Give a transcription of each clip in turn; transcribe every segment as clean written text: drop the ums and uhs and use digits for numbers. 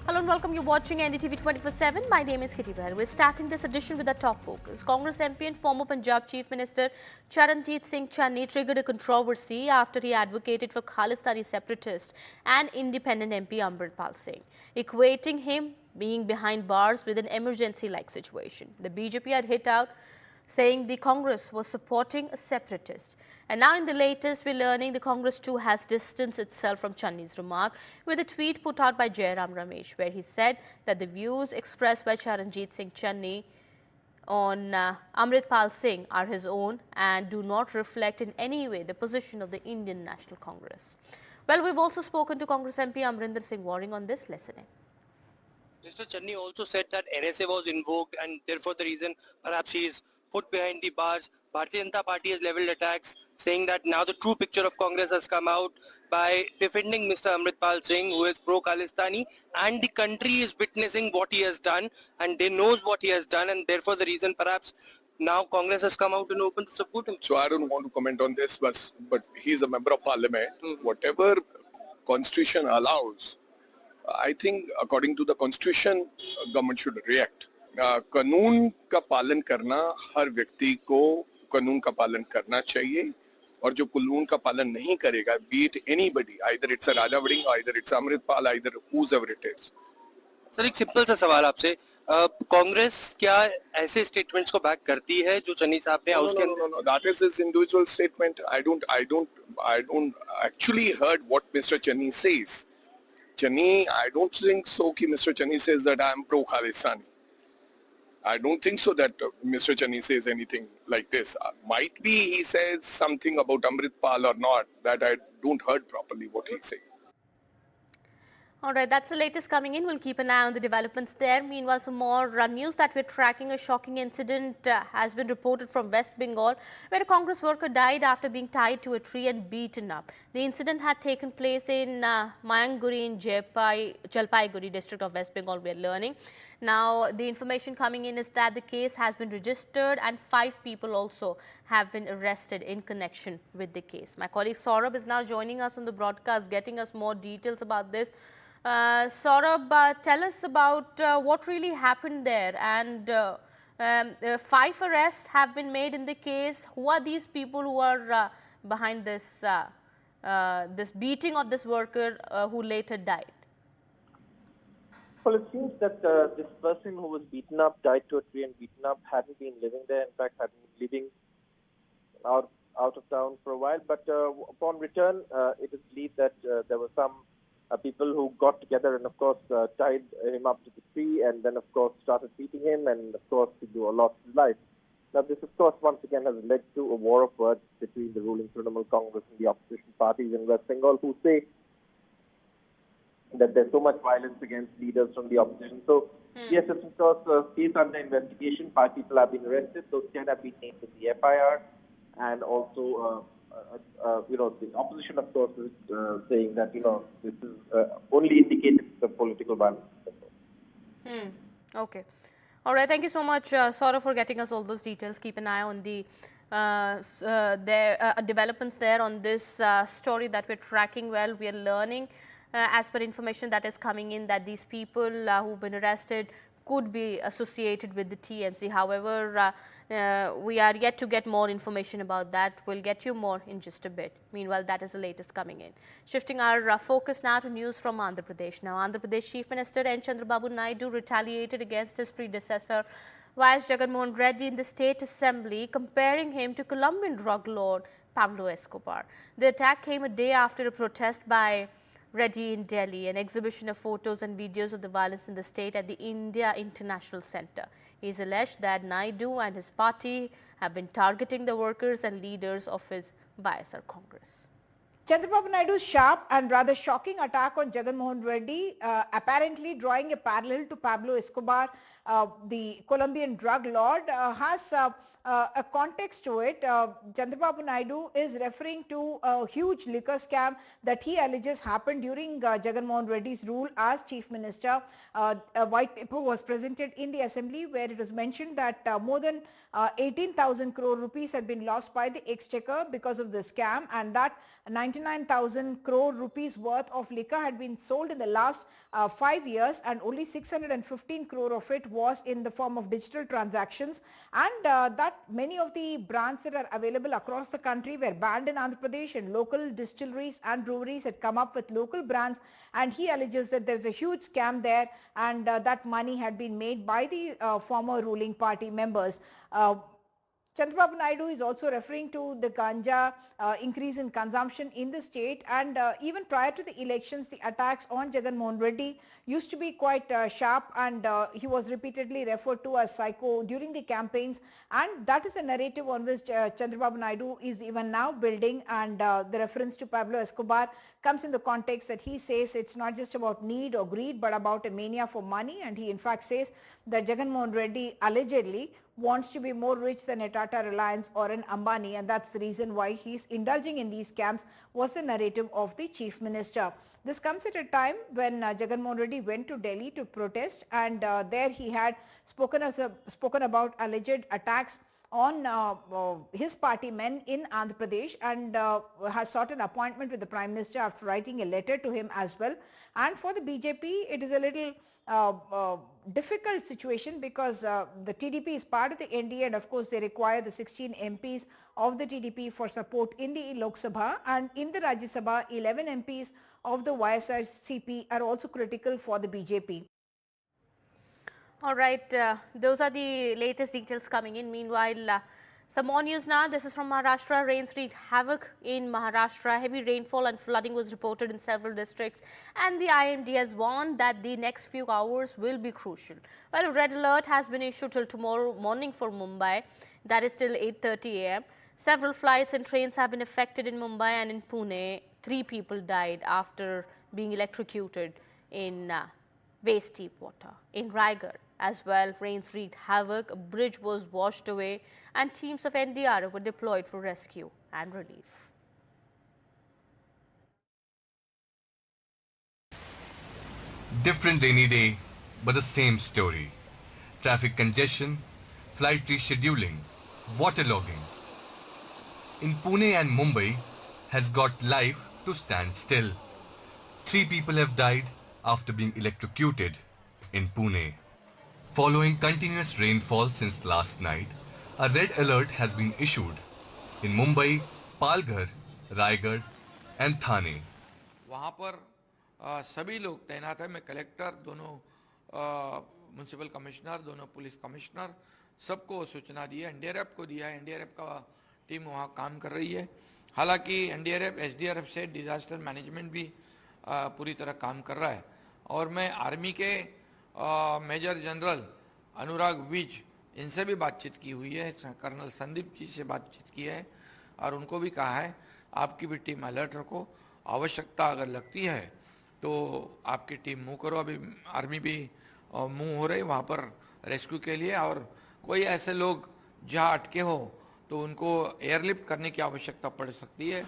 Hello and welcome. You're watching NDTV 24/7. My name is Kitty Bell. We're starting this edition with a top focus. Congress MP and former Punjab Chief Minister Charanjit Singh Channi triggered a controversy after he advocated for Khalistani separatist and independent MP Amritpal Singh, equating him being behind bars with an emergency-like situation. The BJP had hit out saying the Congress was supporting a separatist. And now in the latest, we're learning the Congress too has distanced itself from Channi's remark with a tweet put out by Jairam Ramesh, where he said that the views expressed by Charanjit Singh Channi on Amritpal Singh are his own and do not reflect in any way the position of the Indian National Congress. Well, we've also spoken to Congress MP Amrinder Singh Waring on this. Listening. Mr. Channi also said that NSA was invoked and therefore the reason perhaps he is put behind the bars. Bharatiya Janata Party has leveled attacks saying that now the true picture of Congress has come out by defending Mr. Amritpal Singh, who is pro-Khalistani, and the country is witnessing what he has done and they knows what he has done, and therefore the reason perhaps now Congress has come out in open to support him. So I don't want to comment on this, but he's a member of parliament. Whatever constitution allows, I think according to the constitution, government should react. कानून का पालन करना हर व्यक्ति को कानून का पालन करना चाहिए और जो कानून का पालन नहीं करेगा, be it anybody, either it's a Raja Vading, either it's Amritpal, either whoever it is. Sir एक सिंपल सा सवाल आपसे, कांग्रेस क्या ऐसे स्टेटमेंट्स को बैक करती है जो चन्नी साहब ने हाउस के अंदर? No. That is his individual statement. I don't actually heard what Mr. Channi says. Channi, I don't think so. Ki Mr. Channi says that I am pro Khalistani. I don't think so that Mr. Channi says anything like this. Might be he says something about Amritpal or not that I don't heard properly what he's saying. All right, that's the latest coming in. We'll keep an eye on the developments there. Meanwhile, some more news that we're tracking. A shocking incident has been reported from West Bengal, where a Congress worker died after being tied to a tree and beaten up. The incident had taken place in Mayanguri in Jalpaiguri district of West Bengal, we're learning. Now, the information coming in is that the case has been registered and 5 people also have been arrested in connection with the case. My colleague Saurabh is now joining us on the broadcast, getting us more details about this. Saurabh, tell us about what really happened there, and 5 arrests have been made in the case. Who are these people who are behind this this beating of this worker who later died? Well, it seems that this person who was beaten up, tied to a tree and beaten up, hadn't been living there. In fact, had been living out of town for a while. But upon return, it is believed that there were some people who got together and, of course, tied him up to the tree and then, of course, started beating him and, of course, he lost his life. Now, this, of course, once again has led to a war of words between the ruling Trinamool Congress and the opposition parties in West Bengal, who say that there's so much violence against leaders from the opposition. So, yes, it's of course a case under investigation. 5 people have been arrested. Those 10 have been named in the FIR. And also, the opposition, of course, is saying that, this is only indicated the political violence. Okay. All right. Thank you so much, Saurabh, for getting us all those details. Keep an eye on the developments there on this story that we're tracking. Well, we are learning as per information that is coming in that these people who've been arrested could be associated with the TMC. However, we are yet to get more information about that. We'll get you more in just a bit. Meanwhile, that is the latest coming in. Shifting our focus now to news from Andhra Pradesh. Now, Andhra Pradesh Chief Minister N. Chandrababu Naidu retaliated against his predecessor, Y.S. Jagannath Reddy, in the State Assembly, comparing him to Colombian drug lord Pablo Escobar. The attack came a day after a protest by Reddy in Delhi, an exhibition of photos and videos of the violence in the state at the India International Center. He is alleged that Naidu and his party have been targeting the workers and leaders of his YSR Congress. Chandrababu Naidu's sharp and rather shocking attack on Jagan Mohan Reddy, apparently drawing a parallel to Pablo Escobar, the Colombian drug lord, has a context to it. Chandrababu Naidu is referring to a huge liquor scam that he alleges happened during Jagan Mohan Reddy's rule as Chief Minister. A white paper was presented in the assembly where it was mentioned that more than 18,000 crore rupees had been lost by the exchequer because of the scam, and that 99,000 crore rupees worth of liquor had been sold in the last 5 years, and only 615 crore of it was in the form of digital transactions, and that many of the brands that are available across the country were banned in Andhra Pradesh, and local distilleries and breweries had come up with local brands, and he alleges that there's a huge scam there, and that money had been made by the former ruling party members. Chandrababu Naidu is also referring to the ganja increase in consumption in the state, and even prior to the elections, the attacks on Jagan Mohan Reddy used to be quite sharp, and he was repeatedly referred to as psycho during the campaigns, and that is a narrative on which Chandrababu Naidu is even now building, and the reference to Pablo Escobar comes in the context that he says it's not just about need or greed but about a mania for money, and he in fact says that Jagan Mohan Reddy allegedly wants to be more rich than a Tata Reliance or an Ambani, and that's the reason why he's indulging in these scams, was the narrative of the Chief Minister. This comes at a time when Jagan Mohan Reddy went to Delhi to protest, and there he had spoken about alleged attacks on his party men in Andhra Pradesh, and has sought an appointment with the Prime Minister after writing a letter to him as well. And for the BJP, it is a little difficult situation because the TDP is part of the NDA, and of course they require the 16 MPs of the TDP for support in the Lok Sabha, and in the Rajya Sabha 11 MPs of the YSRCP are also critical for the BJP. All right, those are the latest details coming in. Meanwhile, some more news now. This is from Maharashtra. Rains wreaked havoc in Maharashtra. Heavy rainfall and flooding was reported in several districts, and the IMD has warned that the next few hours will be crucial. Well, a red alert has been issued till tomorrow morning for Mumbai, that is till 8:30 a.m. Several flights and trains have been affected in Mumbai, and in Pune, 3 people died after being electrocuted in waste deep water. In Raigad as well, rains wreaked havoc. A bridge was washed away, and teams of NDRF were deployed for rescue and relief. Different rainy day, but the same story. Traffic congestion, flight rescheduling, waterlogging. In Pune and Mumbai has got life to stand still. 3 people have died after being electrocuted in Pune. Following continuous rainfall since last night, a red alert has been issued in Mumbai, Palghar, Raigad and Thane. वहाँ पर सभी लोग तैनात है. मैं collector, दोनों municipal commissioner, दोनों police commissioner, सबको सूचना दी है. एनडीआरएफ को दिया है. एनडीआरएफ का टीम वहाँ काम कर रही है. हालांकि एनडीआरएफ एसडीआरएफ से डिजास्टर मैनेजमेंट भी पूरी तरह काम कर रहा है. और मैं आर्मी के मेजर जनरल अनुराग विज, इनसे भी बातचीत की हुई है. कर्नल संदीप जी से बातचीत की है और उनको भी कहा है आपकी भी टीम अलर्ट रखो, आवश्यकता अगर लगती है तो आपकी टीम मूव करो. अभी आर्मी भी मूव हो रही वहाँ पर रेस्क्यू के लिए, और कोई ऐसे लोग जहाँ अटके हो तो उनको एयरलिफ्ट करने की आवश्यकता पड़ सकती है.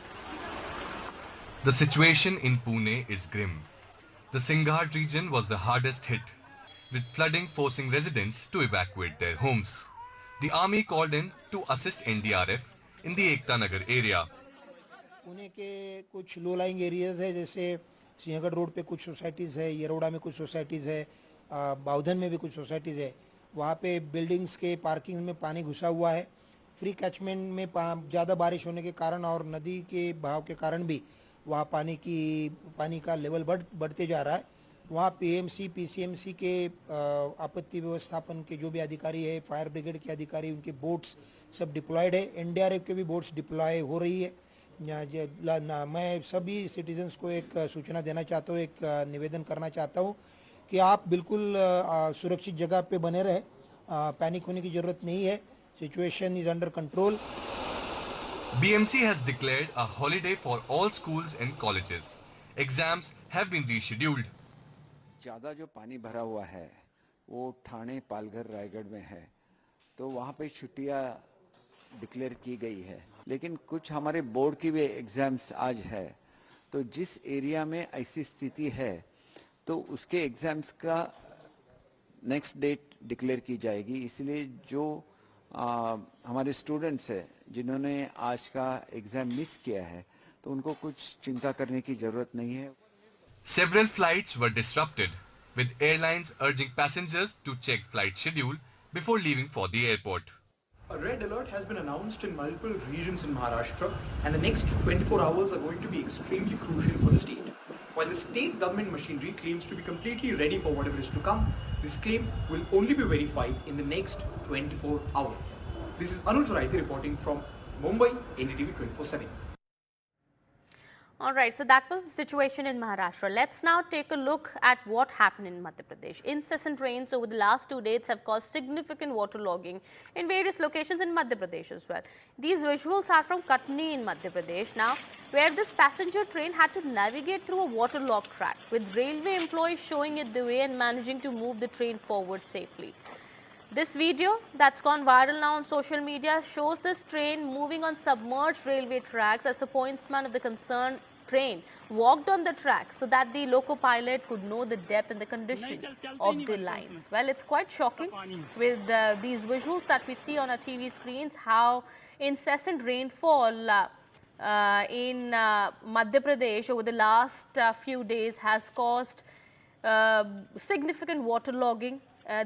The situation in Pune is grim. The Singhat region was the hardest hit, with flooding forcing residents to evacuate their homes. The army called in to assist NDRF in the Ekta Nagar area. Pune के कुछ low lying areas है, जैसे Sinhagad road पे कुछ societies है, येरोड़ा में कुछ societies है, बाउधन में भी कुछ सोसाइटीज़ है. वहाँ पे बिल्डिंग्स के पार्किंग में पानी घुसा हुआ है. फ्री कैचमेंट में ज़्यादा बारिश होने के कारण और नदी के बहाव के कारण भी वहाँ पानी का लेवल बढ़ते जा रहा है. वहाँ पीएमसी पीसीएमसी के आपत्ति व्यवस्थापन के जो भी अधिकारी है, फायर ब्रिगेड के अधिकारी, उनके बोट्स सब डिप्लॉयड है. एनडीआरएफ के भी बोट्स डिप्लॉय हो रही है. मैं सभी सिटीजन्स को एक सूचना देना चाहता हूँ, एक निवेदन करना चाहता हूँ कि आप बिल्कुल सुरक्षित जगह पे बने रहे. पैनिक होने की ज़रूरत नहीं है. Situation is under control. BMC has declared a holiday for all schools and colleges. Exams have been rescheduled. ज़्यादा जो पानी भरा हुआ है वो ठाणे, पालघर, रायगढ़ में है, तो वहाँ पे छुट्टियाँ डिक्लेयर की गई है. लेकिन कुछ हमारे बोर्ड की भी एग्ज़ाम्स आज है, तो जिस एरिया में ऐसी स्थिति है तो उसके एग्ज़ाम्स का नेक्स्ट डेट डिक्लेयर की जाएगी. इसलिए जो हमारे स्टूडेंट्स हैं जिन्होंने आज का एग्ज़ाम मिस किया है तो उनको कुछ चिंता करने की ज़रूरत नहीं है. Several flights were disrupted, with airlines urging passengers to check flight schedule before leaving for the airport. A red alert has been announced in multiple regions in Maharashtra, and the next 24 hours are going to be extremely crucial for the state. While the state government machinery claims to be completely ready for whatever is to come, this claim will only be verified in the next 24 hours. This is Anuj Raiti reporting from Mumbai, NDTV 24/7. All right, so that was the situation in Maharashtra. Let's now take a look at what happened in Madhya Pradesh. Incessant rains over the last 2 days have caused significant waterlogging in various locations in Madhya Pradesh as well. These visuals are from Katni in Madhya Pradesh now, where this passenger train had to navigate through a waterlogged track, with railway employees showing it the way and managing to move the train forward safely. This video that's gone viral now on social media shows this train moving on submerged railway tracks as the pointsman of the concerned train walked on the track so that the loco pilot could know the depth and the condition of the lines. Well, it's quite shocking with these visuals that we see on our TV screens, how incessant rainfall in Madhya Pradesh over the last few days has caused significant waterlogging.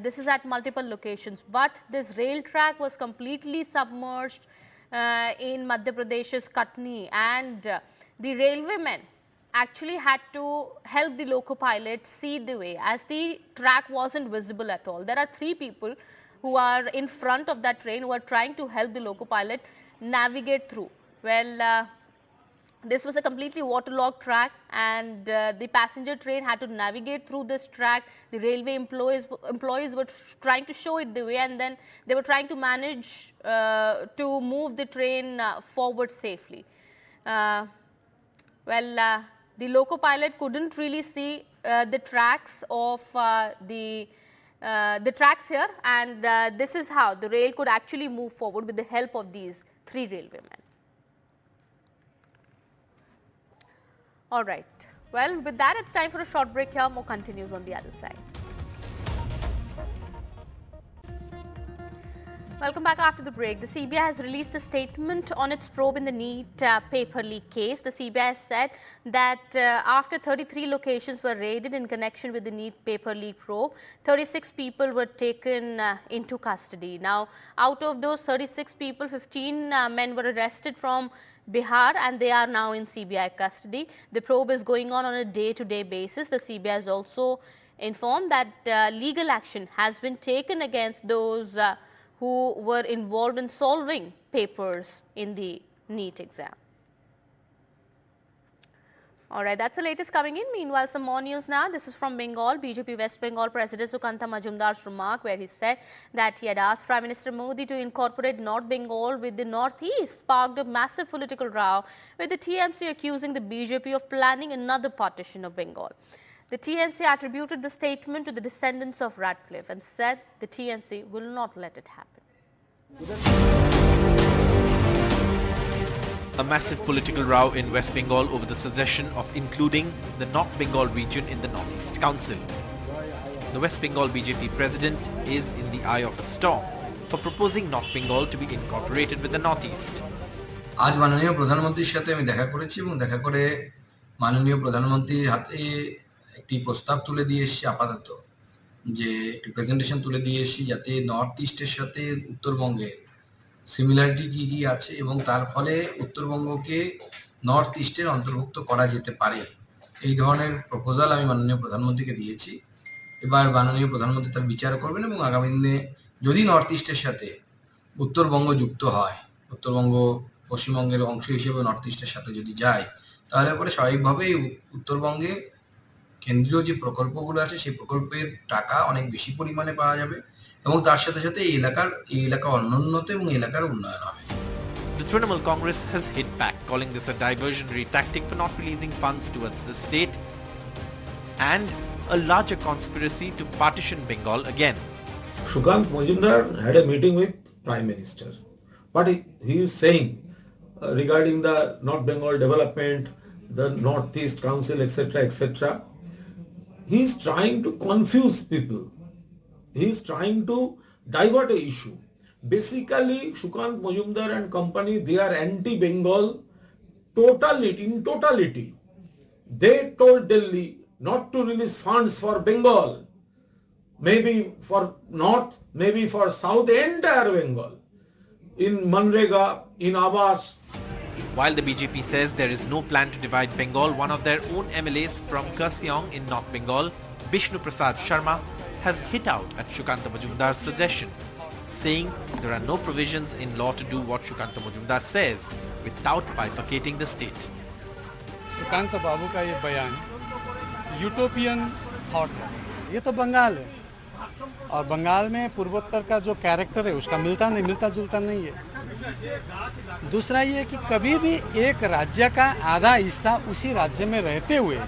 This is at multiple locations, but this rail track was completely submerged in Madhya Pradesh's Katni, and the railwaymen actually had to help the loco pilot see the way, as the track wasn't visible at all. There are 3 people who are in front of that train who are trying to help the loco pilot navigate through. Well, this was a completely waterlogged track, and the passenger train had to navigate through this track. The railway employees were trying to show it the way, and then they were trying to manage to move the train forward safely. The loco pilot couldn't really see the tracks of the tracks here, and this is how the rail could actually move forward with the help of these 3 railwaymen. All right. Well, with that, it's time for a short break here. More continues on the other side. Welcome back after the break. The CBI has released a statement on its probe in the NEET paper leak case. The CBI said that after 33 locations were raided in connection with the NEET paper leak probe, 36 people were taken into custody. Now, out of those 36 people, 15 men were arrested from Bihar, and they are now in CBI custody. The probe is going on a day-to-day basis. The CBI has also informed that legal action has been taken against those who were involved in solving papers in the NEET exam. All right, that's the latest coming in. Meanwhile, some more news now. This is from Bengal. BJP West Bengal President Sukanta Majumdar's remark, where he said that he had asked Prime Minister Modi to incorporate North Bengal with the Northeast, sparked a massive political row, with the TMC accusing the BJP of planning another partition of Bengal. The TMC attributed the statement to the descendants of Radcliffe and said the TMC will not let it happen. A massive political row in West Bengal over the suggestion of including the North Bengal region in the Northeast Council. The West Bengal BJP president is in the eye of the storm for proposing North Bengal to be incorporated with the Northeast. আজ মাননীয় প্রধানমন্ত্রীর সাথে আমি দেখা করেছি এবং দেখা করে মাননীয় প্রধানমন্ত্রীর হাতে একটি প্রস্তাব তুলে দিয়ে এসেছি, আপাতত যে একটি প্রেজেন্টেশন তুলে দিয়ে এসেছি যাতে নর্থ ইস্টের সাথে উত্তরবঙ্গে সিমিলারিটি কি কি আছে এবং তার ফলে উত্তরবঙ্গকে নর্থ ইস্টের অন্তর্ভুক্ত করা যেতে পারে, এই ধরনের প্রপোজাল আমি মাননীয় প্রধানমন্ত্রীকে দিয়েছি। এবার মাননীয় প্রধানমন্ত্রী তার বিচার করবেন এবং আগামী দিনে যদি নর্থ ইস্টের সাথে উত্তরবঙ্গ যুক্ত হয়, উত্তরবঙ্গ পশ্চিমবঙ্গের অংশ হিসেবে নর্থ ইস্টের সাথে যদি যায়, তাহলে পরে স্বাভাবিকভাবেই উত্তরবঙ্গে কেন্দ্রীয় যে প্রকল্পগুলো আছে সেই প্রকল্পের টাকা অনেক বেশি পরিমাণে পাওয়া যাবে এবং তার সাথে সাথে এই এলাকা অনুন্নত এবং এলাকার উন্নয়ন হবে। The Trinamool Congress has hit back, calling this a diversionary tactic for not releasing funds towards the state and a larger conspiracy to partition Bengal again. Sukant Majumdar had a meeting with Prime Minister. What he is saying regarding the North Bengal development, the Northeast Council, etc., etc., he is trying to confuse people. He is trying to divert the issue. Basically, Sukant Majumdar and company, they are anti-Bengal in totality. They told Delhi not to release funds for Bengal, maybe for North, maybe for South, entire Bengal, in Manrega, in Awas. While the BJP says there is no plan to divide Bengal, one of their own MLAs from Kurseong in North Bengal, Bishnu Prasad Sharma, has hit out at Shukanta Majumdar's suggestion, saying there are no provisions in law to do what Shukanta Majumdar says without bifurcating the state. Sukanta बाबू का ये बयान utopian thought है, ये तो बंगाल है और बंगाल में पूर्वोत्तर का जो कैरेक्टर है उसका मिलता जुलता नहीं है। दूसरा ये कि कभी भी एक राज्य का आधा हिस्सा उसी राज्य में रहते हुए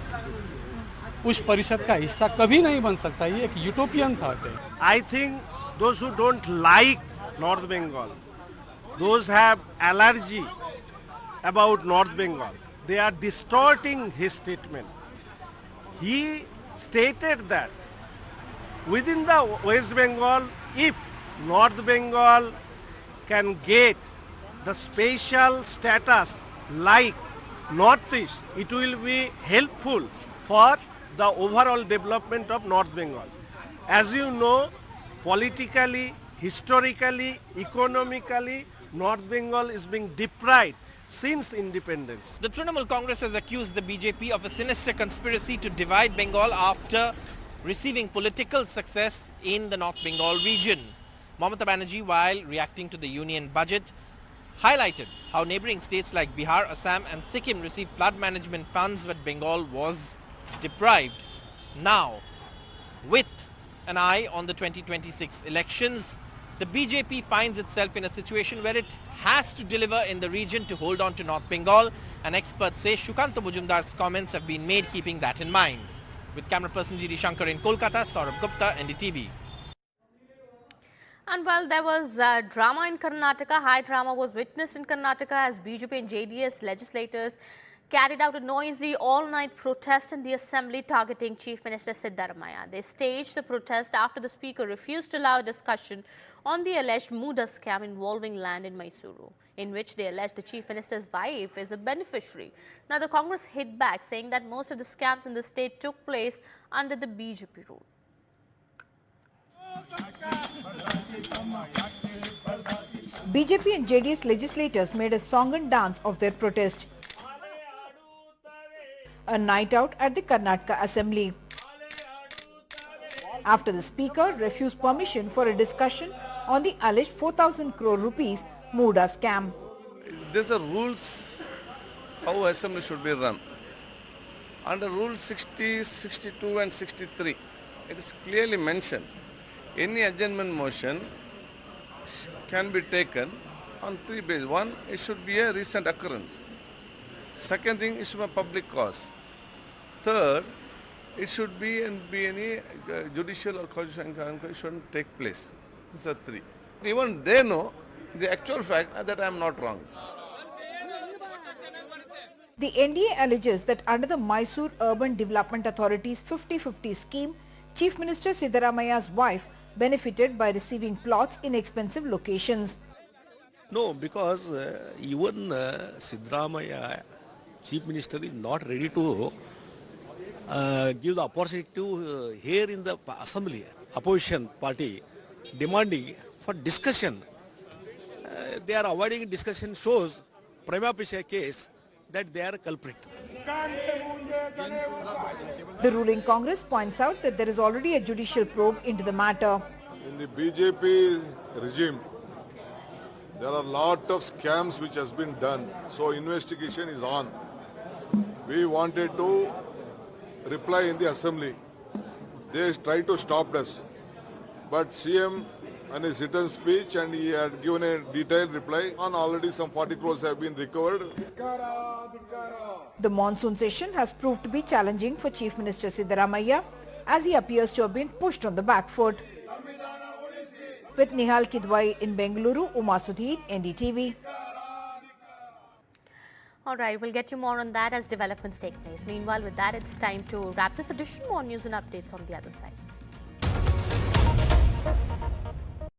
उस परिषद का हिस्सा कभी नहीं बन सकता, ये एक यूटोपियन थॉट है। I think those who don't like North Bengal, those have allergy about North Bengal, they are distorting his statement. He stated that within the West Bengal, if North Bengal can get the special status like Northeast, it will be helpful for the overall development of North Bengal. As you know, politically, historically, economically, North Bengal is being deprived since independence. The Trinamool Congress has accused the BJP of a sinister conspiracy to divide Bengal after receiving political success in the North Bengal region. Mamata Banerjee, while reacting to the union budget, highlighted how neighbouring states like Bihar, Assam and Sikkim received flood management funds, but Bengal was deprived. Now, with an eye on the 2026 elections, the BJP finds itself in a situation where it has to deliver in the region to hold on to North Bengal, and experts say Shukanta Majumdar's comments have been made keeping that in mind. With camera person G.D. Shankar in Kolkata, Saurabh Gupta, NDTV. And while there was drama in Karnataka, high drama was witnessed in Karnataka as BJP and JDS legislators carried out a noisy all-night protest in the assembly targeting Chief Minister Siddaramaiah. They staged the protest after the speaker refused to allow a discussion on the alleged Muda scam involving land in Mysuru, in which they alleged the Chief Minister's wife is a beneficiary. Now, the Congress hit back, saying that most of the scams in the state took place under the BJP rule. BJP and JDS legislators made a song and dance of their protest. A night out at the Karnataka Assembly. After the speaker refused permission for a discussion on the alleged 4,000 crore rupees Muda scam. There's a rules how assembly should be run. Under Rule 60, 62 and 63, it is clearly mentioned any adjournment motion can be taken on three bases. One, it should be a recent occurrence. Second thing, it should be a public cause. Third, it should be any judicial or constitutional inquiry shouldn't take place. These are three. Even they know the actual fact that I am not wrong. The NDA alleges that under the Mysore Urban Development Authority's 50-50 scheme, Chief Minister Siddaramaiah's wife benefited by receiving plots in expensive locations. No, because even Siddaramaiah, Chief Minister, is not ready to give the opportunity to hear in the assembly, opposition party demanding for discussion. They are avoiding discussion, shows prima facie case that they are culprit. The ruling Congress points out that there is already a judicial probe into the matter. In the BJP regime, there are a lot of scams which has been done. So investigation is on. We wanted to reply in the assembly. They tried to stop us. But CM and his written speech, and he had given a detailed reply on already some 40 crores have been recovered. The monsoon session has proved to be challenging for Chief Minister Siddaramaiah as he appears to have been pushed on the back foot. With Nihal Kidwai in Bengaluru, Uma Sudhir, NDTV. All right, we'll get you more on that as developments take place. Meanwhile, with that, it's time to wrap this edition. More news and updates on the other side.